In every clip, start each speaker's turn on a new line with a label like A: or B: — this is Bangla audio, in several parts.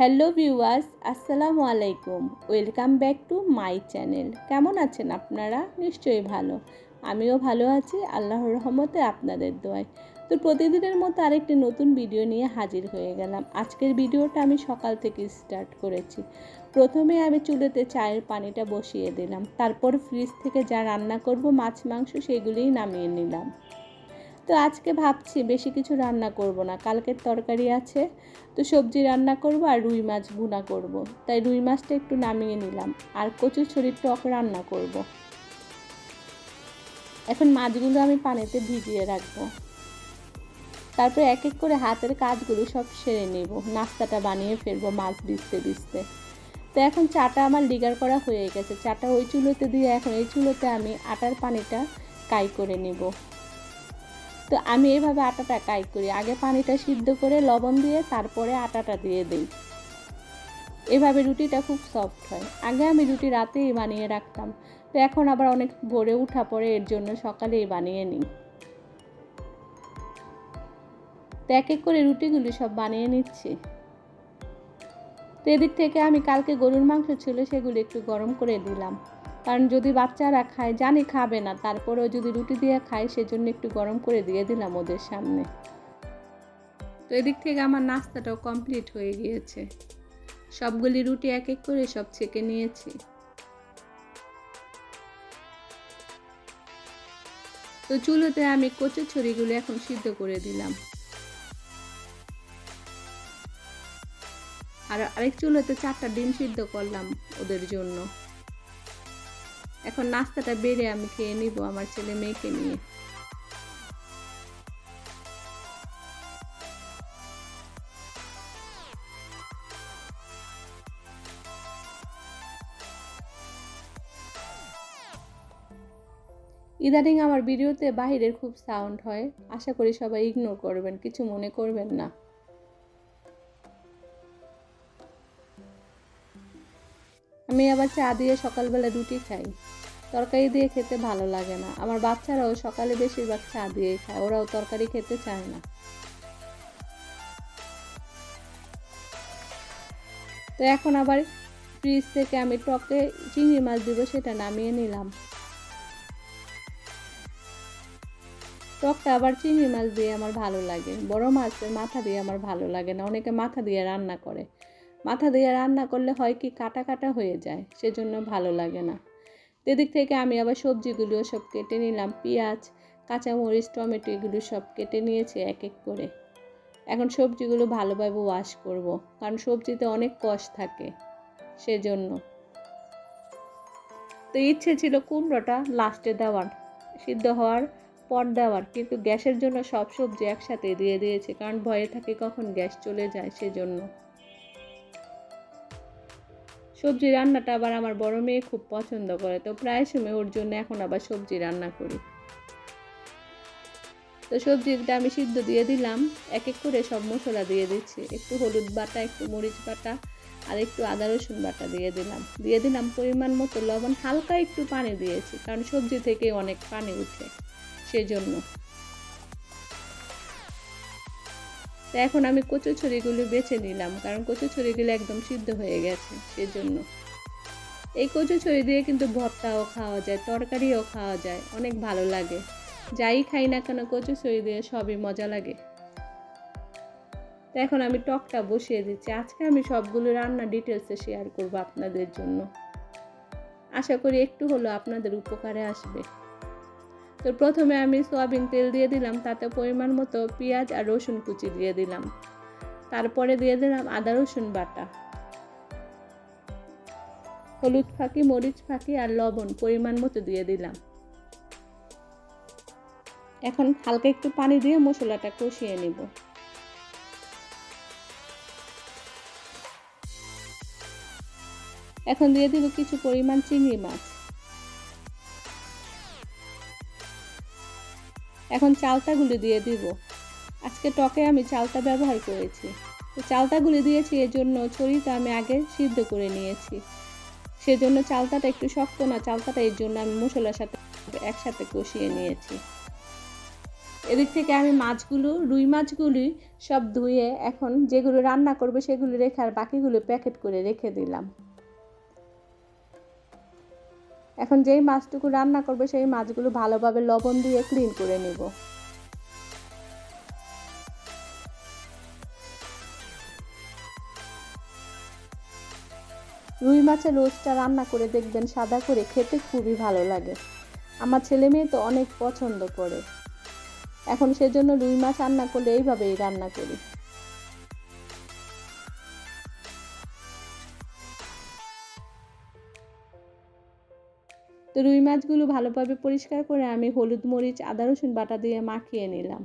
A: হ্যালো ভিউয়ার্স, আসসালামু আলাইকুম। Welcome back to my channel. কেমন আছেন আপনারা? নিশ্চয়ই ভালো। আমিও ভালো আছি, আল্লাহর রহমতে, আপনাদের দোয়ায়। তো প্রতিদিনের মতো আরেকটি নতুন ভিডিও নিয়ে হাজির হয়ে গেলাম। আজকের ভিডিওটা আমি সকাল থেকে স্টার্ট করেছি। প্রথমে আমি চুলোতে চায়ের পানিটা বসিয়ে দিলাম, তারপর ফ্রিজ থেকে যা রান্না করব মাছ মাংস সেগুলিই নামিয়ে নিলাম। তো আজকে ভাবছি বেশি কিছু রান্না করব না, কালকের তরকারি আছে, তো সবজি রান্না করব আর রুই মাছ ভুনা করব। তাই রুই মাছটা একটু নামিয়ে নিলাম আর কচুরছড়ির টক রান্না করব। এখন মাছগুলো আমি পানিতে ভিজিয়ে রাখবো, তারপর এক এক করে হাতের কাজগুলো সব সেরে নেব, নাস্তাটা বানিয়ে ফেলবো মাছ ভিজতে ভিজতে। তো এখন চাটা আমার লিগার করা হয়ে গেছে, চাটা ওই চুলোতে দিয়ে এখন এই চুলোতে আমি আটার পানিটা কাই করে নেব। তো আমি এইভাবে আটাটা কাই করি, আগে পানিটা সিদ্ধ করে লবণ দিয়ে তারপরে আটাটা দিয়ে দিই। এভাবে রুটিটা খুব সফট হয়। আগে আমি রুটি রাতেই বানিয়ে রাখতাম, তো এখন আবার অনেক ভোরে উঠা পড়ে, এর জন্য সকালেই বানিয়ে নিই। তো এক এক করে রুটিগুলি সব বানিয়ে নিচ্ছি। তো এদিক থেকে আমি কালকে গরুর মাংস ছিল সেগুলি একটু গরম করে দিলাম, কারণ যদি বাচ্চারা খায়, জানি খাবে না, তারপরেও যদি রুটি দিয়ে খায় সেজন্য একটু গরম করে দিয়ে দিলাম ওদের সামনে। তো এদিক থেকে আমার নাস্তাটাও কমপ্লিট হয়ে গিয়েছে। সবগুলি রুটি এক এক করে সব ছেঁকে নিয়েছি। তো চুলোতে আমি কচুর ছড়িগুলো এখন সিদ্ধ করে দিলাম, আর আরেক চুলোতে 4টা ডিম সিদ্ধ করলাম ওদের জন্য। এখন নাস্তাটা বেড়ে আমি খেয়ে নিব আমার ছেলে মেয়েকে নিয়ে। ইদানিং আমার ভিডিওতে বাহিরের খুব সাউন্ড হয়, আশা করি সবাই ইগনোর করবেন, কিছু মনে করবেন না। আমি আবার চা দিয়ে সকালবেলা রুটি খাই, তরকারি দিয়ে খেতে ভালো লাগে না। আমার বাচ্চারাও সকালে বেশিরভাগ চা দিয়েই খায়, ওরাও তরকারি খেতে চায় না। তো এখন আবার ফ্রিজ থেকে আমি টকে চিংড়ি মাছ দিব, সেটা নামিয়ে নিলাম। টকটা আবার চিংড়ি মাছ দিয়ে আমার ভালো লাগে, বড় মাছের মাথা দিয়ে আমার ভালো লাগে না। অনেকে মাথা দিয়ে রান্না করে, মাথা দিয়ে রান্না করলে হয় কি কাটা কাটা হয়ে যায়, সেজন্য ভালো লাগে না। এদিক থেকে আমি আবার সবজিগুলিও সব কেটে নিলাম, পেঁয়াজ, কাঁচামরিচ, টমেটো এগুলো সব কেটে নিয়েছি এক এক করে। এখন সবজিগুলো ভালোভাবে ওয়াশ করব, কারণ সবজিতে অনেক কষ থাকে সেজন্য। তো ইচ্ছে ছিল কুমড়োটা লাস্টে দেওয়ার, সিদ্ধ হওয়ার পর দেওয়ার, কিন্তু গ্যাসের জন্য সব সবজি একসাথে দিয়ে দিয়েছে, কারণ ভয়ে থাকে কখন গ্যাস চলে যায় সেজন্য। সবজি রান্নাটা আবার আমার বড় মেয়ে খুব পছন্দ করে, তো প্রায় সময় ওর জন্য এখন আবার সবজি রান্না করি। তো সবজিটা আমি সিদ্ধ দিয়ে দিলাম, এক এক করে সব মশলা দিয়ে দিচ্ছি, একটু হলুদ বাটা, একটু মরিচ বাটা আর একটু আদা রসুন বাটা দিয়ে দিলাম পরিমাণ মতো লবণ, হালকা একটু পানি দিয়েছি, কারণ সবজি থেকে অনেক পানি উঠে সেজন্য। তো এখন আমি কচুরছড়িগুলো বেছে নিলাম, কারণ কচুরছড়িগুলো একদম সিদ্ধ হয়ে গেছে সেজন্য। এই কচুরছড়ি দিয়ে কিন্তু ভর্তাও খাওয়া যায়, তরকারিও খাওয়া যায়, অনেক ভালো লাগে। যাই খাই না কেন কচুরছড়ি দিয়ে সবই মজা লাগে। তো এখন আমি টকটা বসিয়ে দিচ্ছি। আজকে আমি সবগুলো রান্না ডিটেলসে শেয়ার করব আপনাদের জন্য, আশা করি একটু হলেও আপনাদের উপকারে আসবে। তো প্রথমে আমি সয়াবিন তেল দিয়ে দিলাম, তাতে পরিমাণ মতো পেঁয়াজ আর রসুন কুচি দিয়ে দিলাম, তারপরে দিয়ে দিলাম আদা রসুন বাটা, হলুদ ফাঁকি, মরিচ ফাঁকি আর লবণ পরিমাণ মতো দিয়ে দিলাম। এখন হালকা একটু পানি দিয়ে মশলাটা কষিয়ে নেব। এখন দিয়ে দিব কিছু পরিমাণ চিংড়ি মাছ। এখন চালতাগুলি দিয়ে দিব। আজকে টকে আমি চালতা ব্যবহার করেছি, তো চালতাগুলি দিয়েছি এর জন্য ছড়িটা আমি আগে সিদ্ধ করে নিয়েছি, সেজন্য চালতাটা একটু শক্ত না, চালতাটা এর জন্য আমি মশলার সাথে একসাথে কষিয়ে নিয়েছি। এদিক থেকে আমি রুই মাছগুলি সব ধুয়ে এখন যেগুলো রান্না করবে সেগুলো রেখে আর বাকিগুলো প্যাকেট করে রেখে দিলাম। এখন যেই মাছটুকু রান্না করবে সেই মাছগুলো ভালোভাবে লবণ দিয়ে ক্লিন করে নেব। রুই মাছের রোস্টটা রান্না করে দেখবেন সাদা করে, খেতে খুবই ভালো লাগে। আমার ছেলে মেয়ে তো অনেক পছন্দ করে। এখন সেজন্য রুই মাছ রান্না করলে এইভাবেই রান্না করি। তো রুই মাছগুলো ভালোভাবে পরিষ্কার করে আমি হলুদ, মরিচ, আদা, রসুন বাটা দিয়ে মাখিয়ে নিলাম।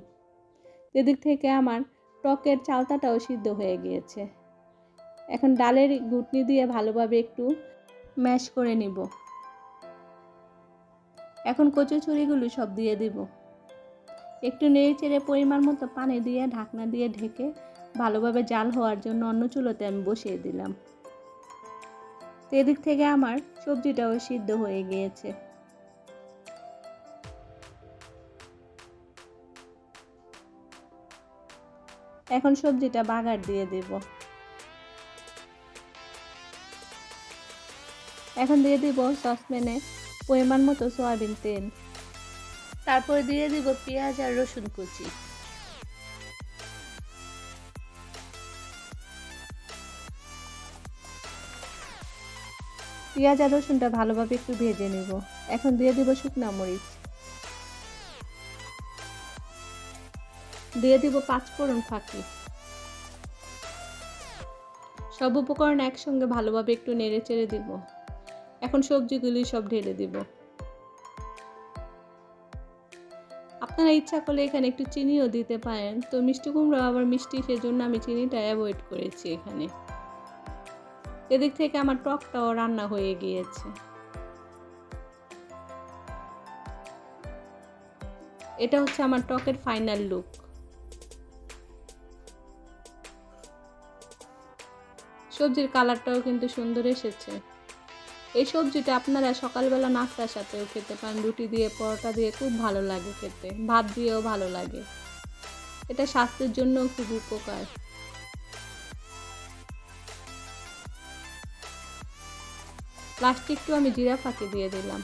A: এদিক থেকে আমার টকের চালতাটাও সিদ্ধ হয়ে গিয়েছে। এখন ডালের ঘুটনি দিয়ে ভালোভাবে একটু ম্যাশ করে নিব। এখন কচুচুরিগুলো সব দিয়ে দিব। একটু নেড়েচেড়ে পরিমাণ মতো পানি দিয়ে ঢাকনা দিয়ে ঢেকে ভালোভাবে জাল হওয়ার জন্য অন্য চুলোতে আমি বসিয়ে দিলাম। তো এদিক থেকে আমার সবজিটাও সিদ্ধ হয়ে গিয়েছে। এখন সবজিটা বাগার দিয়ে দেব। এখন দিয়ে দিব সসপ্যানে পরিমাণ মতো সয়াবিন তেল। তারপর দিয়ে দিব পেঁয়াজ আর রসুন কুচি। পেঁয়াজ আর রসুনটা ভালোভাবে একটু ভেজে নেব। এখন দিয়ে দিব শুকনা মরিচ, দিয়ে দিব 5 ফোড়ন ফাঁকি। সব উপকরণ একসঙ্গে ভালোভাবে একটু নেড়ে চেড়ে দিব। এখন সবজিগুলি সব ঢেলে দিব। আপনারা ইচ্ছা করলে এখানে একটু চিনিও দিতে পারেন। তো মিষ্টি কুমড়ো আবার মিষ্টি, সেজন্য আমি চিনিটা অ্যাভয়েড করেছি এখানে। এদিক থেকে আমার টকটাও রান্না হয়ে গিয়েছে। এটা হচ্ছে আমার টকের ফাইনাল লুক। সবজির কালারটাও কিন্তু সুন্দর এসেছে। এই সবজিটা আপনারা সকালবেলা নাস্তার সাথেও খেতে পারেন, রুটি দিয়ে, পরোটা দিয়ে খুব ভালো লাগে খেতে, ভাত দিয়েও ভালো লাগে। এটা স্বাস্থ্যের জন্য খুব উপকার। লাস্টে একটু আমি জিরা ফাঁকি দিয়ে দিলাম।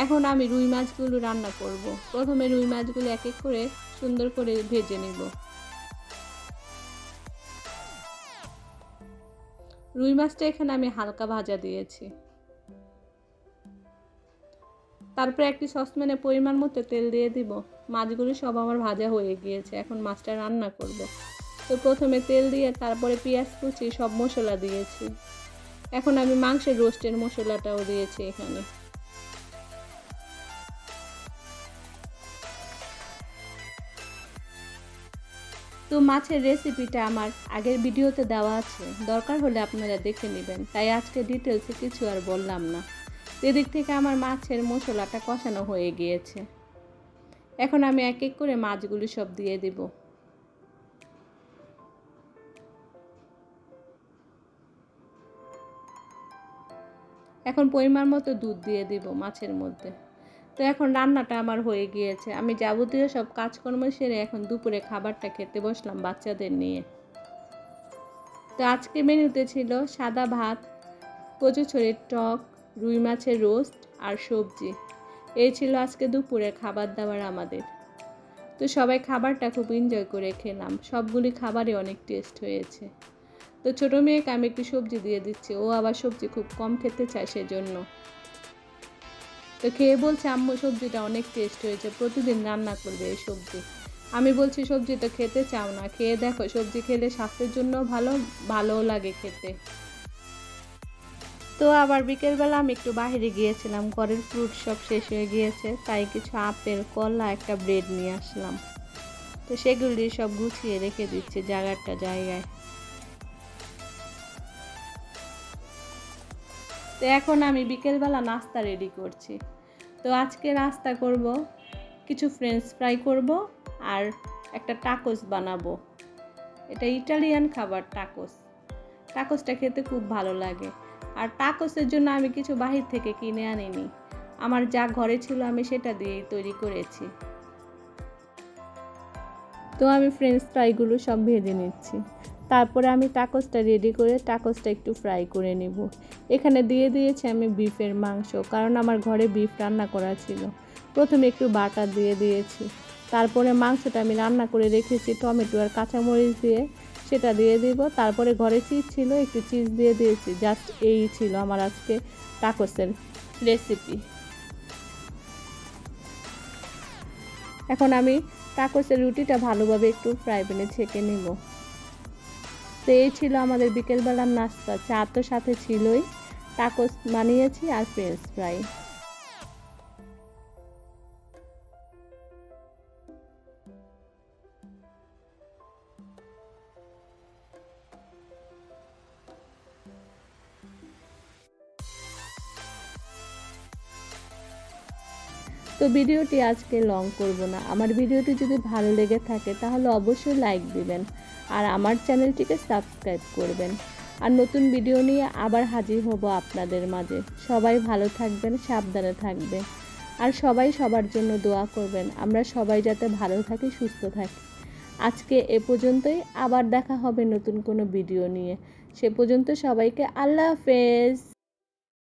A: এখন আমি রুই মাছগুলো রান্না করব। প্রথমে রুই মাছগুলো এক এক করে সুন্দর করে ভেজে নিব। রুই মাছটা এখানে আমি হালকা ভাজা দিয়েছি। তারপরে একটি সসপ্যানে পরিমাণ মতো তেল দিয়ে দিব। মাছগুলো সব আমার ভাজা হয়ে গিয়েছে, এখন মাছটা রান্না করব। তো প্রথমে তেল দিয়ে তারপরে পেঁয়াজ কুচি সব মশলা দিয়েছি। এখন আমি মাংসের রোস্টের মশলাটাও দিয়েছি এখানে। তো মাছের রেসিপিটা আমার আগের ভিডিওতে দেওয়া আছে, দরকার হলে আপনারা দেখে নেবেন, তাই আজকে ডিটেলসে কিছু আর বললাম না। এদিক থেকে আমার মাছের মশলাটা কষানো হয়ে গিয়েছে। এখন আমি এক এক করে মাছগুলো সব দিয়ে দেব। এখন পরিমাণ মতো দুধ দিয়ে দিব মাছের মধ্যে। তো এখন রান্নাটা আমার হয়ে গিয়েছে। আমি যাবতীয় সব কাজকর্ম সেরে এখন দুপুরে খাবারটা খেতে বসলাম বাচ্চাদের নিয়ে। তো আজকে মেনুতে ছিল সাদা ভাত, কচুছড়ির টক, রুই মাছের রোস্ট আর সবজি। এই ছিল আজকে দুপুরের খাবার দাবার আমাদের। তো সবাই খাবারটা খুব এনজয় করে খেলাম। সবগুলি খাবারই অনেক টেস্ট হয়েছে। তো ছোটো মেয়েকে আমি একটু সবজি দিয়ে দিচ্ছি, ও আবার সবজি খুব কম খেতে চায় সেজন্য। তো খেয়ে বলছে আম্মু সবজিটা অনেক টেস্ট হয়েছে, প্রতিদিন রান্না করবে এই সবজি। আমি বলছি সবজিটা খেতে চাও না, খেয়ে দেখো, সবজি খেলে স্বাস্থ্যের জন্য ভালোও লাগে খেতে। তো আবার বিকেলবেলা আমি একটু বাইরে গিয়েছিলাম, ঘরের ফ্রুট সব শেষ হয়ে গিয়েছে, তাই কিছু আপেল, কলা, একটা ব্রেড নিয়ে আসলাম। তো সেগুলি সব গুছিয়ে রেখে দিচ্ছে জায়গায়। তো এখন আমি বিকেলবেলা নাস্তা রেডি করছি। তো আজকে নাস্তা করব, কিছু ফ্রেঞ্চ ফ্রাই করব আর একটা টাকোস বানাবো। এটা ইটালিয়ান খাবার টাকোসটা খেতে খুব ভালো লাগে। আর টাকোসের জন্য আমি কিছু বাহির থেকে কিনে আনিনি, আমার যা ঘরে ছিল আমি সেটা দিয়েই তৈরি করেছি। তো আমি ফ্রেঞ্চ ফ্রাইগুলো সব ভেজে নিচ্ছি। তারপরে আমি টাকোসটা রেডি করে টাকোসটা একটু ফ্রাই করে নেব। এখানে দিয়ে দিয়েছি আমি বিফের মাংস, কারণ আমার ঘরে বিফ রান্না করা ছিল। প্রথমে একটু বাটার দিয়ে দিয়েছি, তারপরে মাংসটা আমি রান্না করে রেখেছি টমেটো আর কাঁচামরিচ দিয়ে, সেটা দিয়ে দিব। তারপরে ঘরে চিজ ছিল, একটু চিজ দিয়ে দিয়েছি। জাস্ট এই ছিল আমার আজকে টাকোসের রেসিপি। এখন আমি টাকোসের রুটিটা ভালোভাবে একটু ফ্রাই প্যানে ছেঁকে নিব। তো এই ছিল আমাদের বিকেলবেলার নাস্তা। চা তো সাথে ছিলই, টাকোস বানিয়েছি আর ফ্রেঞ্চ ফ্রাই। তো ভিডিওটি আজকে লং করব না। আমার ভিডিওটি যদি ভালো লেগে থাকে তাহলে অবশ্যই লাইক দিবেন আর আমার চ্যানেলটিকে সাবস্ক্রাইব করবেন। আর নতুন ভিডিও নিয়ে আবার হাজির হব আপনাদের মাঝে। সবাই ভালো থাকবেন, সাবধানে থাকবেন আর সবাই সবার জন্য দোয়া করবেন। আমরা সবাই যাতে ভালো থাকি, সুস্থ থাকি। আজকে এ পর্যন্তই, আবার দেখা হবে নতুন কোনো ভিডিও নিয়ে। সে পর্যন্ত সবাইকে আল্লাহ হাফেজ।